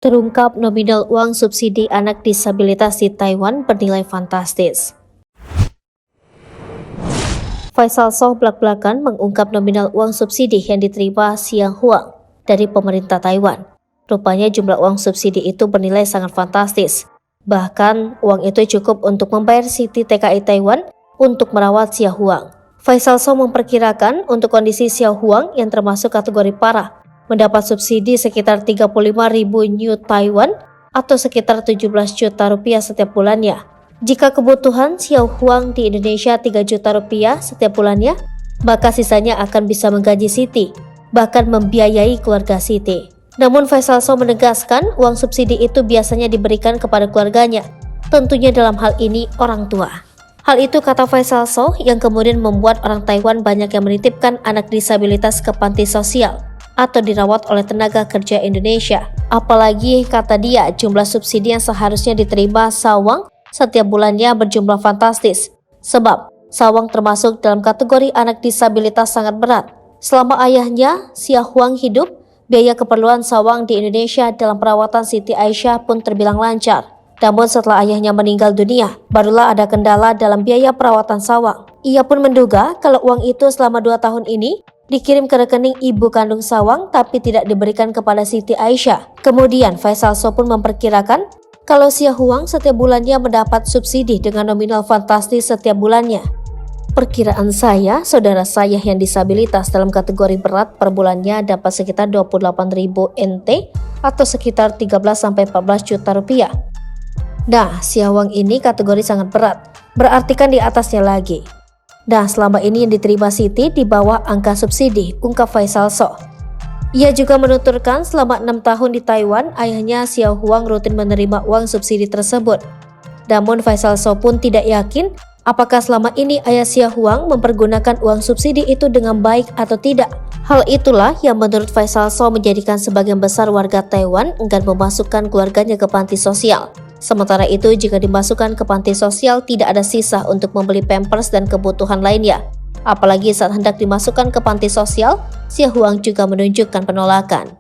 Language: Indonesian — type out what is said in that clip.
Terungkap nominal uang subsidi anak disabilitas di Taiwan bernilai fantastis. Faisal Sow belak-belakan mengungkap nominal uang subsidi yang diterima Xiang Huang dari pemerintah Taiwan. Rupanya jumlah uang subsidi itu bernilai sangat fantastis. Bahkan uang itu cukup untuk membayar Siti TKI Taiwan untuk merawat Xiang Huang. Faisal Sow memperkirakan untuk kondisi Xiang Huang yang termasuk kategori parah mendapat subsidi sekitar 35.000 New Taiwan atau sekitar 17 juta rupiah setiap bulannya. Jika kebutuhan Xiao Huang di Indonesia 3 juta rupiah setiap bulannya, maka sisanya akan bisa menggaji Siti, bahkan membiayai keluarga Siti. Namun Faisal Sow menegaskan uang subsidi itu biasanya diberikan kepada keluarganya, tentunya dalam hal ini orang tua. Hal itu kata Faisal Sow yang kemudian membuat orang Taiwan banyak yang menitipkan anak disabilitas ke panti sosial atau dirawat oleh tenaga kerja Indonesia. Apalagi kata dia jumlah subsidi yang seharusnya diterima Sawang setiap bulannya berjumlah fantastis. Sebab Sawang termasuk dalam kategori anak disabilitas sangat berat. Selama ayahnya Xiang Huang hidup, biaya keperluan Sawang di Indonesia dalam perawatan Siti Aisyah pun terbilang lancar. Namun setelah ayahnya meninggal dunia, barulah ada kendala dalam biaya perawatan Sawang. Ia pun menduga kalau uang itu selama 2 tahun ini dikirim ke rekening ibu kandung Sawang tapi tidak diberikan kepada Siti Aisyah. Kemudian Faisal Sow pun memperkirakan kalau Xiang Huang setiap bulannya mendapat subsidi dengan nominal fantastis setiap bulannya. Perkiraan saya, saudara saya yang disabilitas dalam kategori berat per bulannya dapat sekitar 28.000 NT atau sekitar 13-14 juta rupiah. Nah, Xiang Huang ini kategori sangat berat, berarti kan di atasnya lagi. Nah, selama ini yang diterima Siti di bawah angka subsidi, ungkap Faisal Sow. Ia juga menuturkan selama 6 tahun di Taiwan, ayahnya Xiang Huang rutin menerima uang subsidi tersebut. Namun Faisal Sow pun tidak yakin apakah selama ini ayah Xiang Huang mempergunakan uang subsidi itu dengan baik atau tidak. Hal itulah yang menurut Faisal Sow menjadikan sebagian besar warga Taiwan enggan memasukkan keluarganya ke panti sosial. Sementara itu, jika dimasukkan ke panti sosial tidak ada sisa untuk membeli pampers dan kebutuhan lainnya. Apalagi saat hendak dimasukkan ke panti sosial, Xiang Huang juga menunjukkan penolakan.